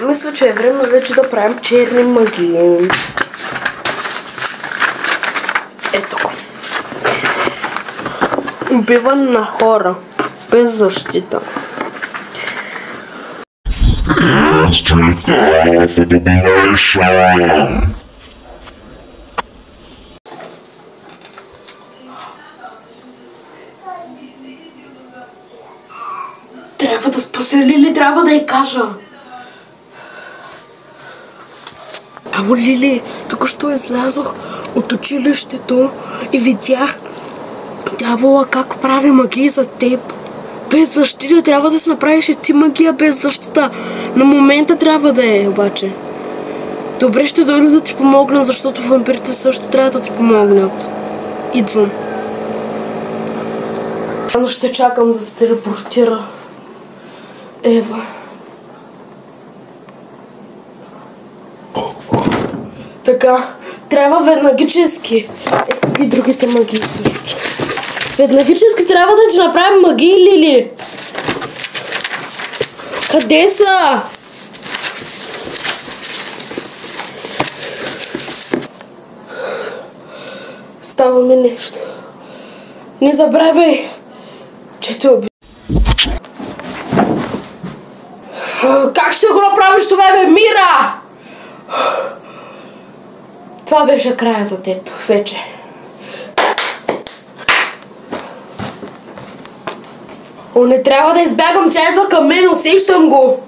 Мисля, че е време вече да правим черни магии. Ето го. Убиване на хора. Без защита. Трябва да спася Лили, трябва да й кажа. Амо Лили, току-що излязох от училището и видях дявола как прави магии за теб. Без защита трябва да си направиш и ти магия без защита. На момента трябва да е обаче. Добре, ще дойда да ти помогна, защото вампирите също трябва да ти помогнат. Идвам. Но ще чакам да се телепортира Ева. Така, трябва веднагически. Ето ги другите магии също. Веднагически трябва да ти направим магии, Лили. Къде са? Става ми нещо. Не забравяй, че те уби. Как ще го направиш това, бе, Мира? Това беше края за теб, вече. О, не трябва да избягам, че идва към мен, усещам го.